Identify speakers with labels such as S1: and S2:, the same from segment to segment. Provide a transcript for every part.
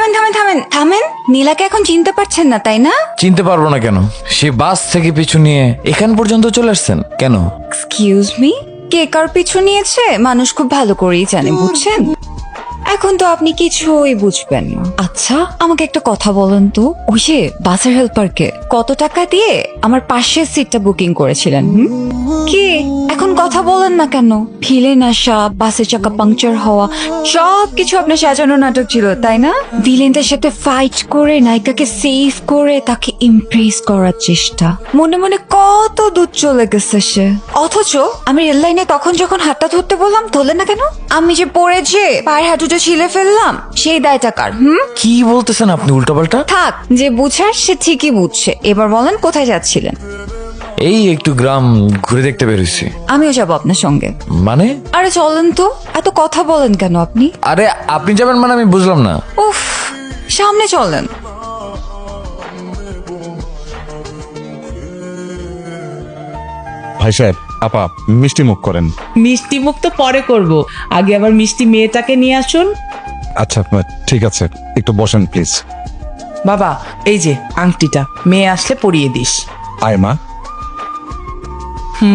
S1: থামেন থামেন থামেন থামেন। নীলাকে এখন চিনতে পারছেন না তাই না?
S2: চিনতে পারবো না কেন? সে বাস থেকে পিছু নিয়ে এখান পর্যন্ত চলে আসছেন কেন?
S1: এক্সকিউজ মি, কে কার পিছু নিয়েছে মানুষ খুব ভালো করেই জানে, বুঝছেন? এখন তো আপনি কিছুই বুঝবেন না। আচ্ছা, আমাকে একটা কথা বলেন তো, ওই যে বাসের হেল্পারকে কত টাকা দিয়ে আমার পাশের সিটটা বুকিং করেছিলেন? কি এখন কথা বলেন না কেন? ভিলেন আসা, বাসের চাকা পাংচার হওয়া, সবকিছু আপনার সাজানো নাটক ছিল তাই না? ভিলেনদের সাথে ফাইট করে নায়িকাকে সেভ করে তাকে ইমপ্রেস করার চেষ্টা, মনে মনে কত দূর চলে গেছে সে। অথচ আমি রেল লাইনে তখন যখন হাতটা ধরতে বললাম ধরলেন না কেন? আমি যে পড়েছে পায়ের হাঁটুটা ছিলে ফেললাম, সেই দায়টা কার?
S2: কি বলতেছেন আপনি উল্টাপাল্টা?
S1: থাক, যে বুঝার সে ঠিকই বুঝছে। এবার বলেন কোথায় যাচ্ছিলেন?
S2: এই একটু গ্রাম ঘুরে দেখতে বেরোইছি।
S1: আমিও যাবো আপনার সঙ্গে।
S2: মানে?
S1: আরে চলেন তো, এত কথা বলেন কেন আপনি?
S2: আরে আপনি যাবেন মানে আমি বুঝলাম না।
S1: উফ, সামনে চলেন।
S3: ভাই সাহেব, আপা মিষ্টি মুখ করেন।
S4: মিষ্টি মুখ তো পরে করব, আগে আবার মিষ্টি মেয়েটাকে নিয়ে আসুন।
S3: আচ্ছা ঠিক আছে, একটু বসেন প্লিজ।
S4: বাবা, এই যে আংটিটা, মেয়ে আসলে পরিয়ে দিস।
S3: আয় মা।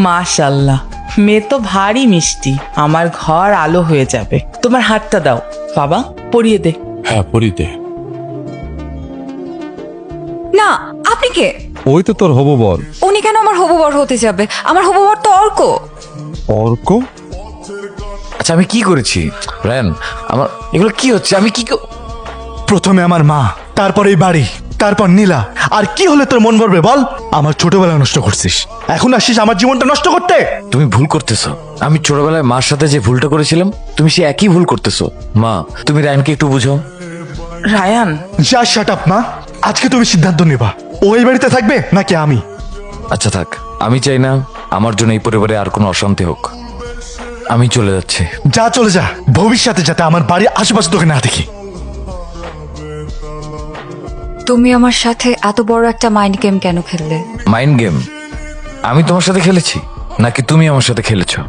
S4: মাশাল্লাহ, মেয়ে তো ভারী মিষ্টি, আমার ঘর আলো হয়ে যাবে। তোমার হাতটা দাও বাবা, পরিয়ে দে।
S3: হ্যাঁ পরিতে।
S1: না, আপনি কে?
S3: ওই তো তোর হবু বর।
S1: উনি কেন আমার হবু বর হতে যাবে? আমার হবু বর তো অর্ক।
S3: অর্ক?
S2: আচ্ছা আমি কি করেছি রায়ান? আমার এগুলো কি হচ্ছে? আমি কি
S5: প্রথমে আমার মা, তারপর এই বাড়ি, তারপর নীলা। আর কি হলে তোর মন ভরবে বল? আমার ছোটবেলা নষ্ট করছিস, এখন আসিস আমার জীবনটা নষ্ট করতে।
S2: তুমি ভুল করতেছো। আমি ছোটবেলায় মার সাথে যে ভুলটা করেছিলাম তুমি সে একই ভুল করতেছো। মা, তুমি রায়ানকে একটু বুঝো।
S4: রায়ান,
S5: যা শাট আপ মা, আজকে তুমি সিদ্ধান্ত নেবা, ও এই বাড়িতে থাকবে নাকি আমি।
S2: আচ্ছা থাক, আমি চাই না আমার জন্য এই পরিবারে আর কোনো অশান্তি হোক। আমি চলে যাচ্ছি।
S5: যা চলে যা, ভবিষ্যতে যাতে আমার বাড়ির আশেপাশে তোকে না দেখি।
S1: তুমি আমার সাথে এত বড় একটা মাইন্ড গেম কেন খেললে?
S2: Mind game? আমি তোমার সাথে খেলেছি নাকি তুমি আমার সাথে খেলেছো?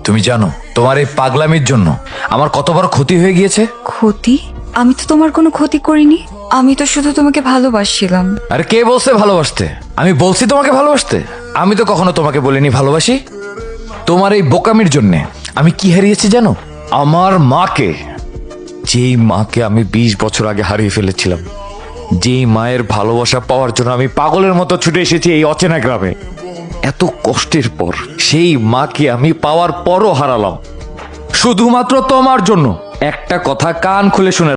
S2: তুমি জানো তোমার এই পাগলামির জন্য আমার কত বড় ক্ষতি হয়ে গিয়েছে?
S1: ক্ষতি? আমি তো তোমার কোনো ক্ষতি করিনি, আমি তো শুধু তোমাকে ভালোবাসছিলাম।
S2: আরে কে বলছে ভালোবাসতে? আমি বলছি তোমাকে ভালোবাসতে? আমি তো কখনো তোমাকে বলিনি ভালোবাসি। তোমার এই বোকামির জন্য আমি কি হারিয়েছি জানো? আমার মাকে। যেই মাকে আমি 20 বছর আগে হারিয়ে ফেলেছিলাম, যেই মায়ের ভালোবাসা পাওয়ার জন্য আমি পাগলের মতো ছুটে এসেছি এই অচেনা গ্রামে, এত কষ্টের পর সেই মাকে আমি পাওয়ার পরও হারালাম শুধুমাত্র তোমার জন্য। একটা কথা কান খুলে শুনে